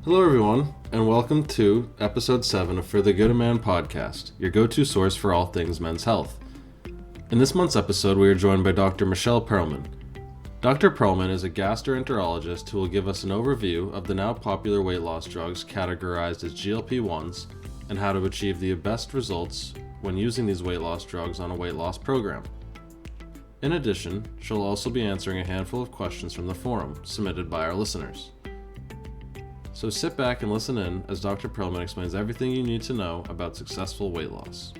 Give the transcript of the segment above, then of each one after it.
Hello, everyone, and welcome to episode 7 of For the Good of Man podcast, your go to source for all things men's health. In this month's episode, we are joined by Dr. Michelle Pearlman. Dr. Pearlman is a gastroenterologist who will give us an overview of the now popular weight loss drugs categorized as GLP-1s and how to achieve the best results when using these weight loss drugs on a weight loss program. In addition, she'll also be answering a handful of questions from the forum submitted by our listeners. So sit back and listen in as Dr. Pearlman explains everything you need to know about successful weight loss.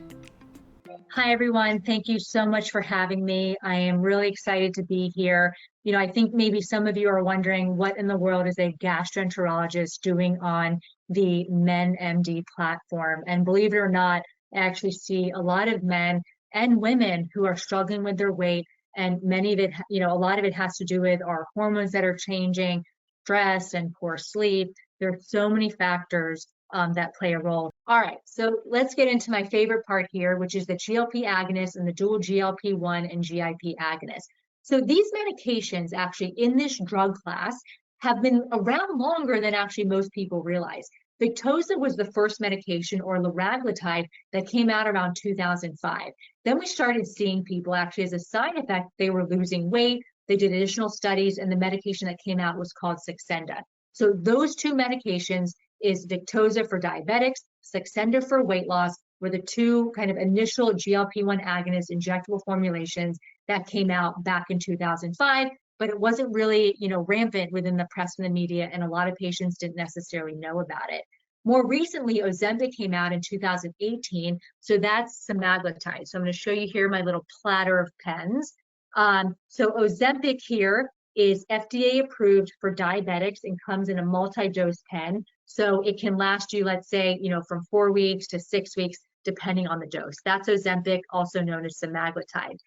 Hi, everyone. Thank you so much for having me. I am really excited to be here. I think maybe some of you are wondering what in the world is a gastroenterologist doing on the MenMD platform. And believe it or not, I actually see a lot of men and women who are struggling with their weight. And many of it, a lot of it has to do with our hormones that are changing, stress and poor sleep. There are so many factors that play a role. All right, so let's get into my favorite part here, which is the GLP agonist and the dual GLP-1 and GIP agonist. So these medications actually in this drug class have been around longer than actually most people realize. Victoza was the first medication, or liraglutide, that came out around 2005. Then we started seeing people actually as a side effect, they were losing weight. They did additional studies, and the medication that came out was called Saxenda. So those two medications is Victoza for diabetics, Saxenda for weight loss, were the two kind of initial GLP-1 agonist injectable formulations that came out back in 2005, but it wasn't really, rampant within the press and the media, and a lot of patients didn't necessarily know about it. More recently, Ozempic came out in 2018, so that's semaglutide. So I'm going to show you here my little platter of pens. So Ozempic here is FDA approved for diabetics and comes in a multi-dose pen. So it can last you, let's say, from 4 weeks to 6 weeks, depending on the dose. That's Ozempic, also known as semaglutide.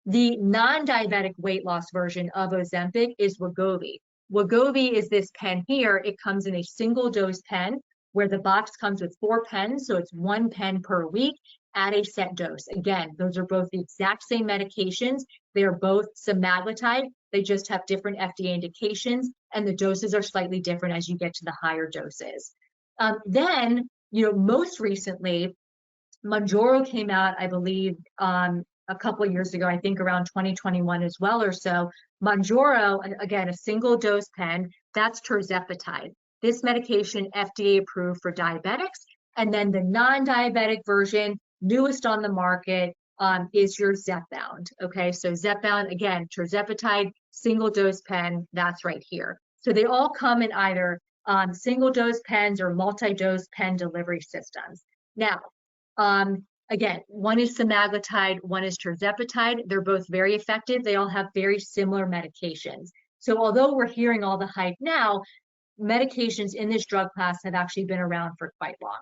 The non-diabetic weight loss version of Ozempic is Wegovy. Wegovy is this pen here. It comes in a single dose pen where the box comes with 4 pens. So it's 1 pen per week at a set dose. Again, those are both the exact same medications. They are both semaglutide. They just have different FDA indications, and the doses are slightly different as you get to the higher doses. Then, most recently, Mounjaro came out, I believe, a couple of years ago, I think around 2021 as well or so. Mounjaro, again, a single dose pen, that's tirzepatide. This medication, FDA approved for diabetics. And then the non-diabetic version, newest on the market, is your Zepbound. Okay, so Zepbound, again, tirzepatide, single dose pen, that's right here. So they all come in either single dose pens or multi-dose pen delivery systems. Now, again, one is semaglutide, one is tirzepatide. They're both very effective. They all have very similar medications. So although we're hearing all the hype now, medications in this drug class have actually been around for quite long.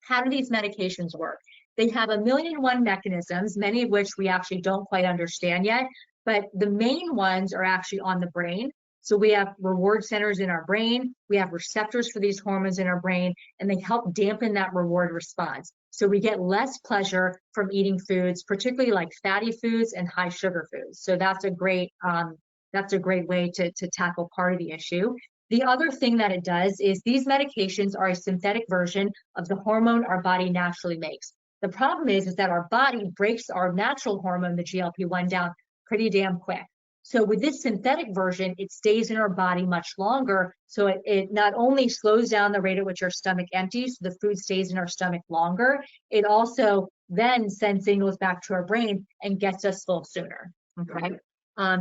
How do these medications work? They have 1,000,001 mechanisms, many of which we actually don't quite understand yet, but the main ones are actually on the brain. So we have reward centers in our brain, we have receptors for these hormones in our brain, and they help dampen that reward response. So we get less pleasure from eating foods, particularly like fatty foods and high sugar foods. So that's a great way to tackle part of the issue. The other thing that it does is these medications are a synthetic version of the hormone our body naturally makes. The problem is that our body breaks our natural hormone, the GLP-1, down pretty damn quick. So with this synthetic version, it stays in our body much longer. So it not only slows down the rate at which our stomach empties, so the food stays in our stomach longer, it also then sends signals back to our brain and gets us full sooner. Okay.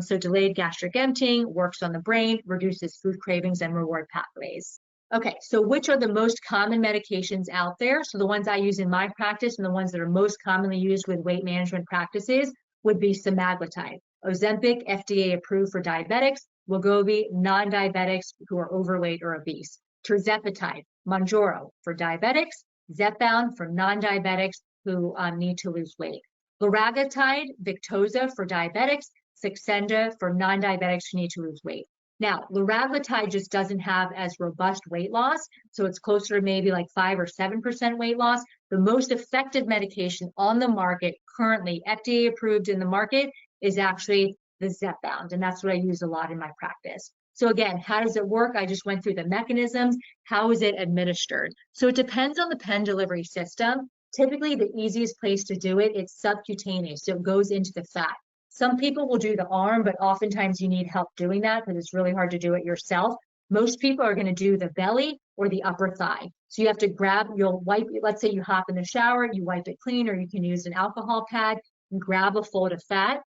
So delayed gastric emptying works on the brain, reduces food cravings and reward pathways. Okay, so which are the most common medications out there? So the ones I use in my practice and the ones that are most commonly used with weight management practices would be semaglutide. Ozempic, FDA approved for diabetics. Wegovy, non-diabetics who are overweight or obese. Tirzepatide, Mounjaro for diabetics. Zepbound for non-diabetics who need to lose weight. Liraglutide, Victoza for diabetics. Saxenda for non-diabetics who need to lose weight. Now, liraglutide just doesn't have as robust weight loss, so it's closer to maybe like 5 or 7% weight loss. The most effective medication on the market currently, FDA approved in the market, is actually the Zepbound, and that's what I use a lot in my practice. So again, how does it work? I just went through the mechanisms. How is it administered? So it depends on the pen delivery system. Typically, the easiest place to do it, it's subcutaneous, so it goes into the fat. Some people will do the arm, but oftentimes you need help doing that because it's really hard to do it yourself. Most people are going to do the belly or the upper thigh. So you have to grab, you'll wipe, let's say you hop in the shower, you wipe it clean, or you can use an alcohol pad and grab a fold of fat.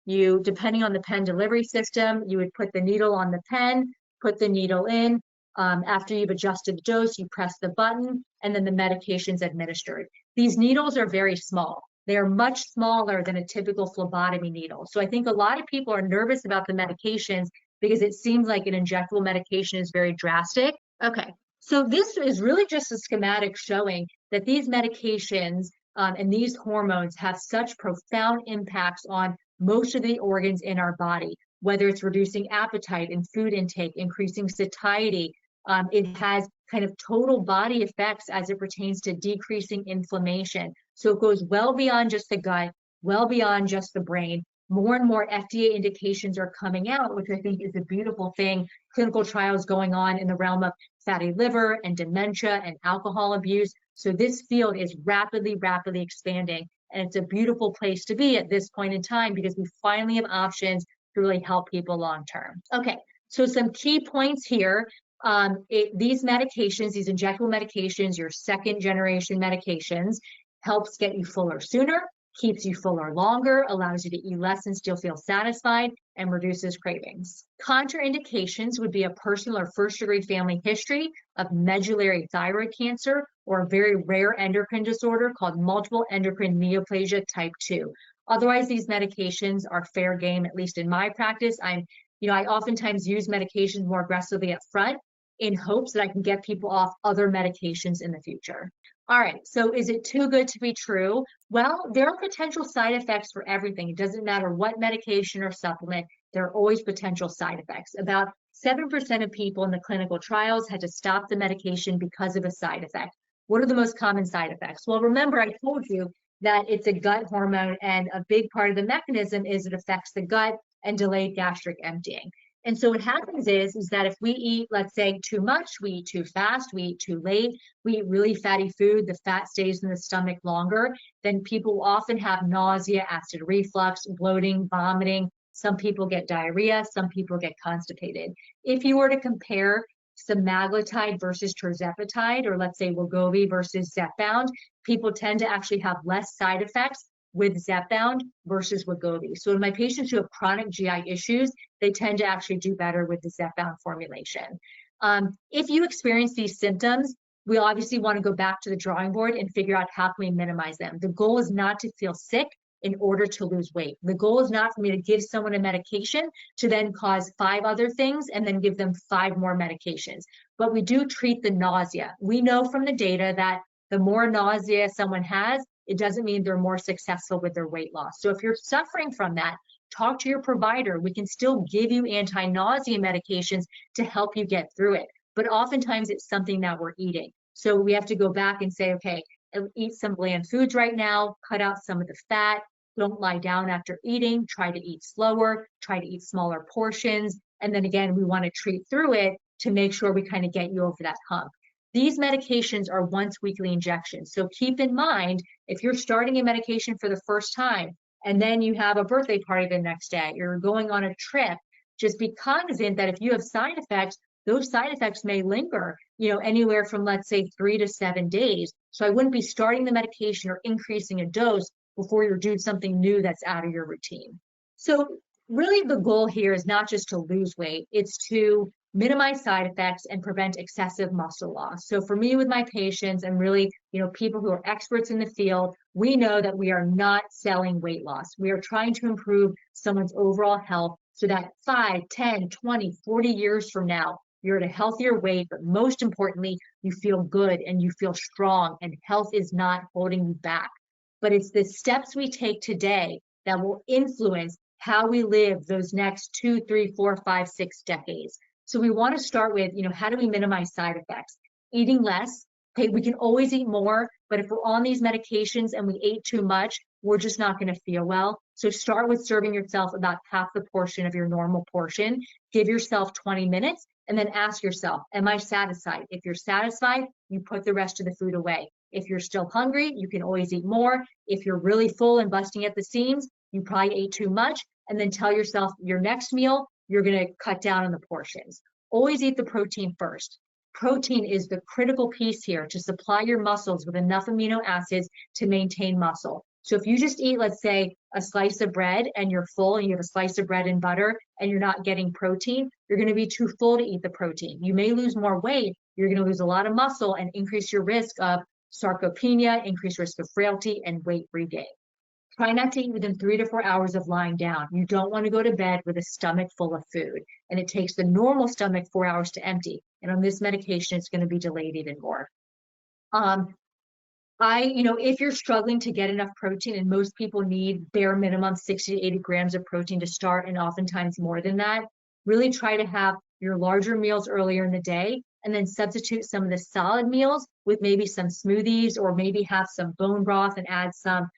You, depending on the pen delivery system, you would put the needle on the pen, put the needle in. After you've adjusted the dose, you press the button, and then the medication's administered. These needles are very small. They are much smaller than a typical phlebotomy needle. So I think a lot of people are nervous about the medications because it seems like an injectable medication is very drastic. Okay, so this is really just a schematic showing that these medications and these hormones have such profound impacts on most of the organs in our body, whether it's reducing appetite and food intake, increasing satiety. It has kind of total body effects as it pertains to decreasing inflammation. So it goes well beyond just the gut, well beyond just the brain. More and more FDA indications are coming out, which I think is a beautiful thing. Clinical trials going on in the realm of fatty liver and dementia and alcohol abuse. So this field is rapidly, rapidly expanding. And it's a beautiful place to be at this point in time because we finally have options to really help people long term. Okay, so some key points here. These medications, these injectable medications, your second generation medications, helps get you fuller sooner, keeps you fuller longer, allows you to eat less and still feel satisfied, and reduces cravings. Contraindications would be a personal or first-degree family history of medullary thyroid cancer or a very rare endocrine disorder called multiple endocrine neoplasia type 2. Otherwise, these medications are fair game, at least in my practice. I oftentimes use medications more aggressively up front in hopes that I can get people off other medications in the future. All right, so is it too good to be true? Well, there are potential side effects for everything. It doesn't matter what medication or supplement, there are always potential side effects. About 7% of people in the clinical trials had to stop the medication because of a side effect. What are the most common side effects? Well, remember I told you that it's a gut hormone, and a big part of the mechanism is it affects the gut and delayed gastric emptying. And so what happens is that if we eat, let's say, too much, we eat too fast, we eat too late, we eat really fatty food, the fat stays in the stomach longer, then people often have nausea, acid reflux, bloating, vomiting. Some people get diarrhea, some people get constipated. If you were to compare semaglutide versus tirzepatide, or let's say Wegovy versus Zepbound, people tend to actually have less side effects with Zepbound versus Wegovy. So in my patients who have chronic GI issues, they tend to actually do better with the Zepbound formulation. If you experience these symptoms, we obviously want to go back to the drawing board and figure out how can we minimize them. The goal is not to feel sick in order to lose weight. The goal is not for me to give someone a medication to then cause 5 other things and then give them 5 more medications. But we do treat the nausea. We know from the data that the more nausea someone has, it doesn't mean they're more successful with their weight loss. So if you're suffering from that, talk to your provider. We can still give you anti-nausea medications to help you get through it. But oftentimes it's something that we're eating. So we have to go back and say, okay, eat some bland foods right now, cut out some of the fat, don't lie down after eating, try to eat slower, try to eat smaller portions. And then again, we want to treat through it to make sure we kind of get you over that hump. These medications are once weekly injections. So keep in mind, if you're starting a medication for the first time, and then you have a birthday party the next day, you're going on a trip, just be cognizant that if you have side effects, those side effects may linger, anywhere from, let's say, 3 to 7 days. So I wouldn't be starting the medication or increasing a dose before you're doing something new that's out of your routine. So really the goal here is not just to lose weight, it's to minimize side effects and prevent excessive muscle loss. So for me with my patients and really, people who are experts in the field, we know that we are not selling weight loss. We are trying to improve someone's overall health so that 5, 10, 20, 40 years from now, you're at a healthier weight, but most importantly, you feel good and you feel strong and health is not holding you back. But it's the steps we take today that will influence how we live those next 2, 3, 4, 5, 6 decades. So we want to start with, how do we minimize side effects? Eating less, Okay, we can always eat more, but if we're on these medications and we ate too much, we're just not going to feel well. So start with serving yourself about half the portion of your normal portion. Give yourself 20 minutes and then ask yourself, am I satisfied? If you're satisfied, you put the rest of the food away. If you're still hungry, you can always eat more. If you're really full and busting at the seams, you probably ate too much. And then tell yourself your next meal, you're going to cut down on the portions. Always eat the protein first. Protein is the critical piece here to supply your muscles with enough amino acids to maintain muscle. So if you just eat, let's say, a slice of bread and you're full and you have a slice of bread and butter and you're not getting protein, you're going to be too full to eat the protein. You may lose more weight, you're going to lose a lot of muscle and increase your risk of sarcopenia, increased risk of frailty, and weight regain. Try not to eat within 3 to 4 hours of lying down. You don't want to go to bed with a stomach full of food. And it takes the normal stomach 4 hours to empty. And on this medication, it's going to be delayed even more. If you're struggling to get enough protein, and most people need bare minimum 60 to 80 grams of protein to start, and oftentimes more than that, really try to have your larger meals earlier in the day, and then substitute some of the solid meals with maybe some smoothies, or maybe have some bone broth and add some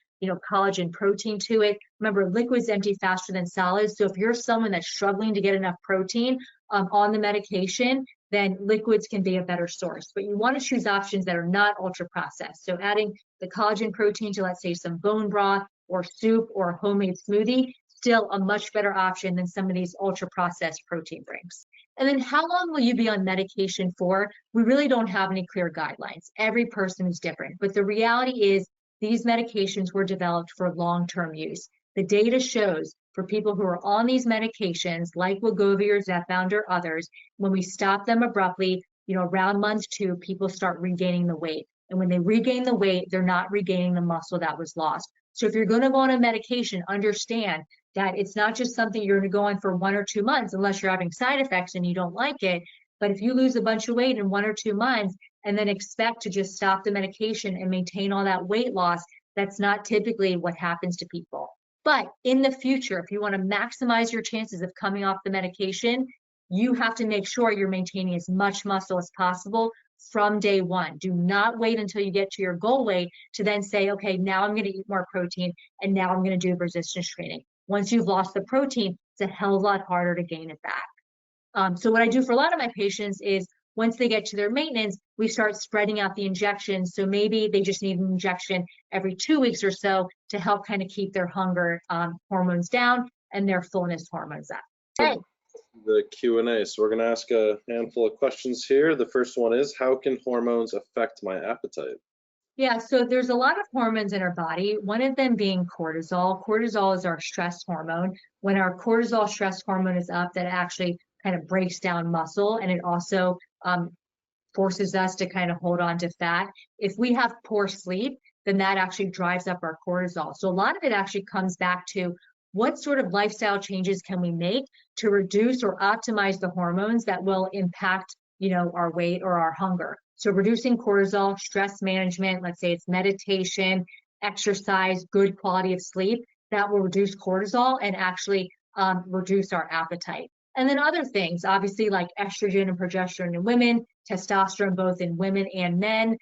collagen protein to it. Remember, liquids empty faster than solids. So if you're someone that's struggling to get enough protein on the medication, then liquids can be a better source. But you want to choose options that are not ultra processed. So adding the collagen protein to, let's say, some bone broth or soup or a homemade smoothie, still a much better option than some of these ultra processed protein drinks. And then how long will you be on medication for? We really don't have any clear guidelines. Every person is different. But the reality is, these medications were developed for long-term use. The data shows for people who are on these medications, like Wegovy or Zepbound or others, when we stop them abruptly, around month 2, people start regaining the weight. And when they regain the weight, they're not regaining the muscle that was lost. So if you're going to go on a medication, understand that it's not just something you're going to go on for 1 or 2 months, unless you're having side effects and you don't like it. But if you lose a bunch of weight in 1 or 2 months and then expect to just stop the medication and maintain all that weight loss, that's not typically what happens to people. But in the future, if you want to maximize your chances of coming off the medication, you have to make sure you're maintaining as much muscle as possible from day 1. Do not wait until you get to your goal weight to then say, okay, now I'm going to eat more protein and now I'm going to do resistance training. Once you've lost the protein, it's a hell of a lot harder to gain it back. So what I do for a lot of my patients is, once they get to their maintenance, we start spreading out the injections. So maybe they just need an injection every 2 weeks or so to help kind of keep their hunger hormones down and their fullness hormones up. Okay. The Q&A. So we're going to ask a handful of questions here. The first one is, how can hormones affect my appetite? Yeah, so there's a lot of hormones in our body, one of them being cortisol. Cortisol is our stress hormone. When our cortisol stress hormone is up, that actually kind of breaks down muscle, and it also forces us to kind of hold on to fat. If we have poor sleep, then that actually drives up our cortisol. So a lot of it actually comes back to what sort of lifestyle changes can we make to reduce or optimize the hormones that will impact, our weight or our hunger. So reducing cortisol, stress management, let's say it's meditation, exercise, good quality of sleep, that will reduce cortisol and actually reduce our appetite. And then other things, obviously, like estrogen and progesterone in women, testosterone both in women and men,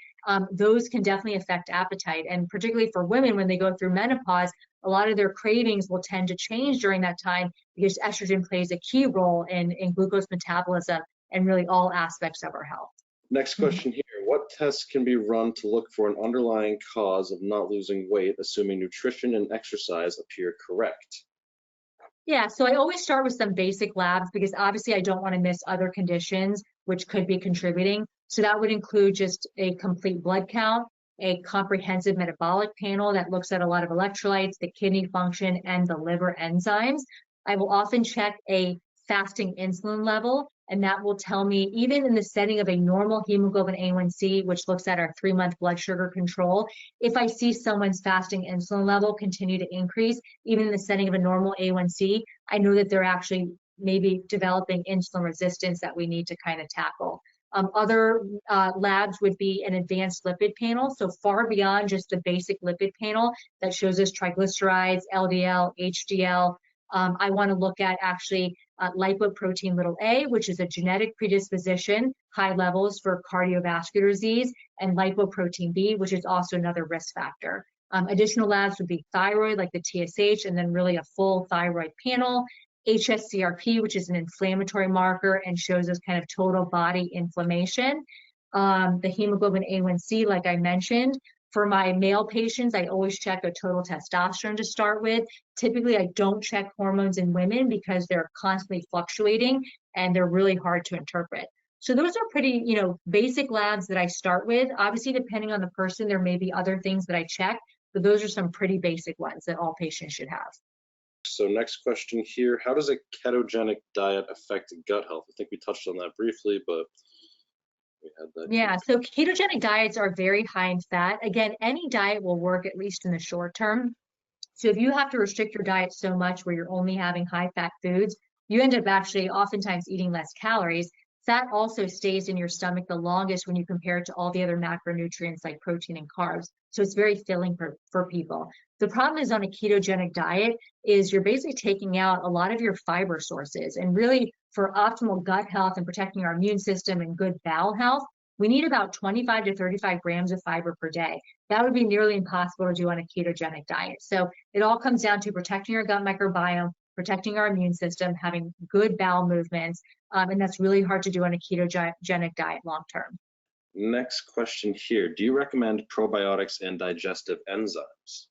those can definitely affect appetite. And particularly for women, when they go through menopause, a lot of their cravings will tend to change during that time because estrogen plays a key role in glucose metabolism and really all aspects of our health. Next question here. What tests can be run to look for an underlying cause of not losing weight, assuming nutrition and exercise appear correct? Yeah, so I always start with some basic labs because obviously I don't want to miss other conditions which could be contributing. So that would include just a complete blood count, a comprehensive metabolic panel that looks at a lot of electrolytes, the kidney function, and the liver enzymes. I will often check a fasting insulin level, and that will tell me, even in the setting of a normal hemoglobin A1C, which looks at our 3-month blood sugar control, if I see someone's fasting insulin level continue to increase, even in the setting of a normal A1C, I know that they're actually maybe developing insulin resistance that we need to kind of tackle. Other labs would be an advanced lipid panel, so far beyond just the basic lipid panel that shows us triglycerides, LDL, HDL. I want to look at actually lipoprotein little a, which is a genetic predisposition, high levels for cardiovascular disease, and lipoprotein B, which is also another risk factor. Additional labs would be thyroid, like the TSH, and then really a full thyroid panel, HSCRP, which is an inflammatory marker and shows us kind of total body inflammation. The hemoglobin A1C, like I mentioned. For my male patients, I always check a total testosterone to start with. Typically, I don't check hormones in women because they're constantly fluctuating and they're really hard to interpret. So those are pretty, basic labs that I start with. Obviously, depending on the person, there may be other things that I check, but those are some pretty basic ones that all patients should have. So next question here, how does a ketogenic diet affect gut health? I think we touched on that briefly, but we had that. Yeah, so ketogenic diets are very high in fat. Again, any diet will work at least in the short term. So if you have to restrict your diet so much where you're only having high fat foods, you end up actually oftentimes eating less calories. Fat also stays in your stomach the longest when you compare it to all the other macronutrients like protein and carbs. So it's very filling for people. The problem is on a ketogenic diet is you're basically taking out a lot of your fiber sources. And really for optimal gut health and protecting our immune system and good bowel health, we need about 25 to 35 grams of fiber per day. That would be nearly impossible to do on a ketogenic diet. So it all comes down to protecting your gut microbiome, protecting our immune system, having good bowel movements, and that's really hard to do on a ketogenic diet long term. Next question here. Do you recommend probiotics and digestive enzymes?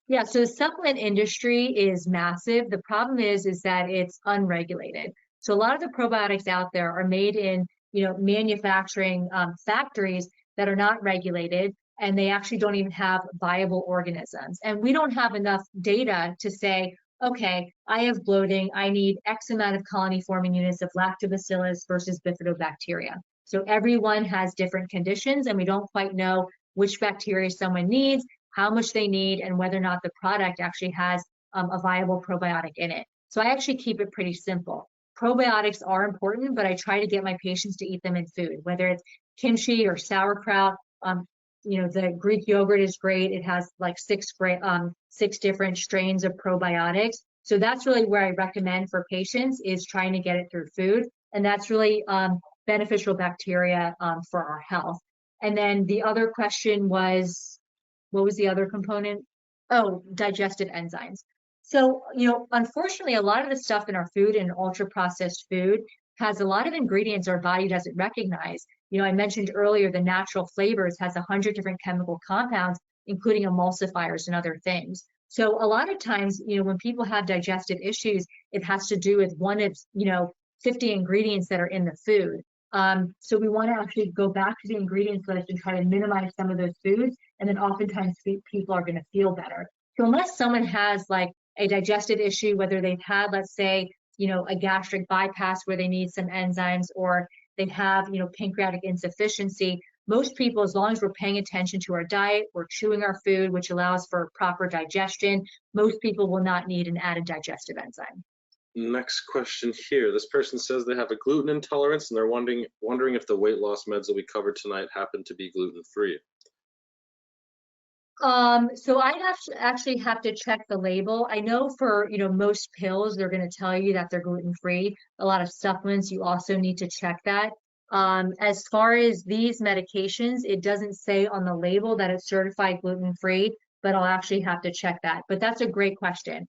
Yeah, so the supplement industry is massive. The problem is that it's unregulated. So a lot of the probiotics out there are made in manufacturing factories that are not regulated, and they actually don't even have viable organisms. And we don't have enough data to say, okay, I have bloating, I need X amount of colony forming units of lactobacillus versus bifidobacteria. So everyone has different conditions, and we don't quite know which bacteria someone needs, how much they need, and whether or not the product actually has a viable probiotic in it. So I actually keep it pretty simple. Probiotics are important, but I try to get my patients to eat them in food, whether it's kimchi or sauerkraut. The Greek yogurt is great. It has like six different strains of probiotics. So that's really where I recommend for patients is trying to get it through food. And that's really beneficial bacteria for our health. And then the other question was, what was the other component? Oh, digestive enzymes. So, unfortunately, a lot of the stuff in our food and ultra processed food has a lot of ingredients our body doesn't recognize. I mentioned earlier the natural flavors has 100 different chemical compounds, including emulsifiers and other things. So a lot of times, when people have digestive issues, it has to do with one of, 50 ingredients that are in the food. So we want to actually go back to the ingredients list and try to minimize some of those foods. And then oftentimes people are going to feel better. So unless someone has like a digestive issue, whether they've had, let's say, a gastric bypass where they need some enzymes, or they have, pancreatic insufficiency, most people, as long as we're paying attention to our diet, we're chewing our food, which allows for proper digestion, most people will not need an added digestive enzyme. Next question here. This person says they have a gluten intolerance and they're wondering if the weight loss meds that we covered tonight happen to be gluten-free. So I'd actually have to check the label. I know for, most pills, they're going to tell you that they're gluten-free. A lot of supplements, you also need to check that. As far as these medications, it doesn't say on the label that it's certified gluten-free, but I'll actually have to check that. But that's a great question.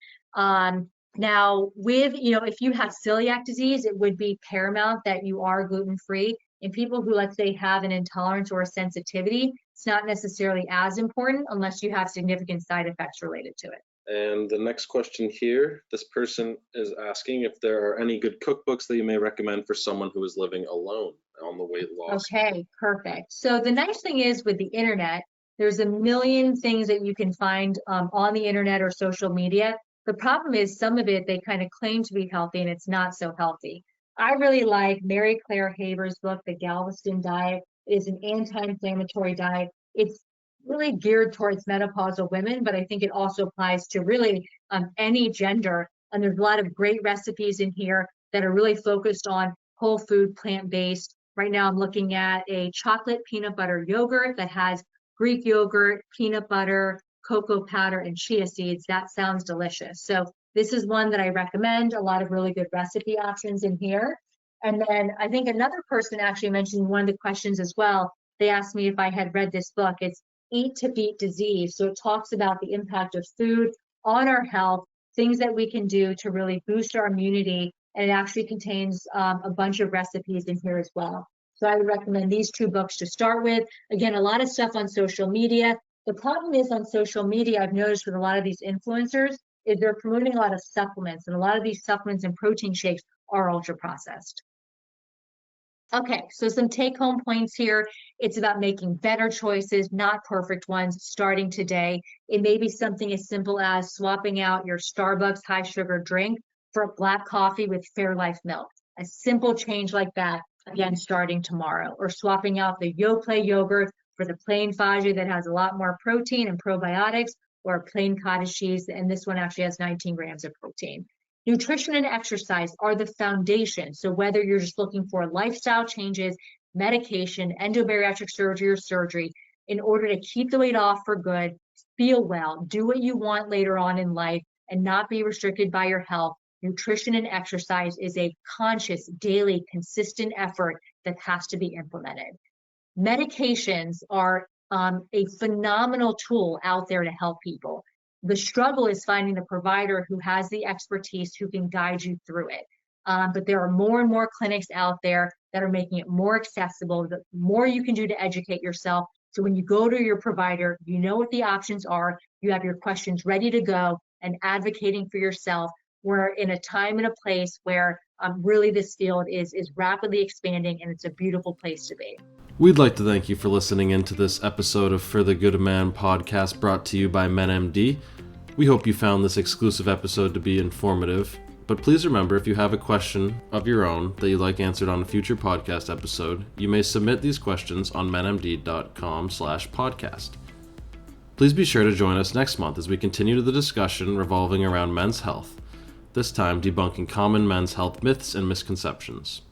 Now, with, if you have celiac disease, it would be paramount that you are gluten-free. In people who, let's say, have an intolerance or a sensitivity, it's not necessarily as important unless you have significant side effects related to it. And the next question here, this person is asking if there are any good cookbooks that you may recommend for someone who is living alone on the weight loss. Okay, perfect. So the nice thing is with the internet, there's a million things that you can find on the internet or social media. The problem is some of it, they kind of claim to be healthy and it's not so healthy. I really like Mary Claire Haber's book, The Galveston Diet. It is an anti-inflammatory diet. It's really geared towards menopausal women, but I think it also applies to really any gender. And there's a lot of great recipes in here that are really focused on whole food, plant-based. Right now I'm looking at a chocolate peanut butter yogurt that has Greek yogurt, peanut butter, cocoa powder, and chia seeds. That sounds delicious. So This is one that I recommend. A lot of really good recipe options in here. And then I think another person actually mentioned one of the questions as well. They asked me if I had read this book. It's Eat to Beat Disease. So it talks about the impact of food on our health, things that we can do to really boost our immunity. And it actually contains a bunch of recipes in here as well. So I would recommend these two books to start with. Again, a lot of stuff on social media. The problem is on social media, I've noticed with a lot of these influencers, is they're promoting a lot of supplements, and a lot of these supplements and protein shakes are ultra processed. Okay, so some take-home points here. It's about making better choices, not perfect ones, starting today. It may be something as simple as swapping out your Starbucks high-sugar drink for a black coffee with Fairlife milk. A simple change like that, again, starting tomorrow. Or swapping out the Yoplait yogurt for the plain Fage that has a lot more protein and probiotics, or a plain cottage cheese, and this one actually has 19 grams of protein. Nutrition and exercise are the foundation. So whether you're just looking for lifestyle changes, medication, endobariatric surgery, or surgery, in order to keep the weight off for good, feel well, do what you want later on in life, and not be restricted by your health, nutrition and exercise is a conscious, daily, consistent effort that has to be implemented. Medications are a phenomenal tool out there to help people. The struggle is finding the provider who has the expertise who can guide you through it. But there are more and more clinics out there that are making it more accessible. The more you can do to educate yourself. So when you go to your provider, you know what the options are, you have your questions ready to go, and advocating for yourself. We're in a time and a place where really this field is rapidly expanding, and it's a beautiful place to be. We'd like to thank you for listening in to this episode of For the Good of Man podcast brought to you by MenMD. We hope you found this exclusive episode to be informative, but please remember, if you have a question of your own that you'd like answered on a future podcast episode, you may submit these questions on menmd.com/podcast. Please be sure to join us next month as we continue the discussion revolving around men's health, this time debunking common men's health myths and misconceptions.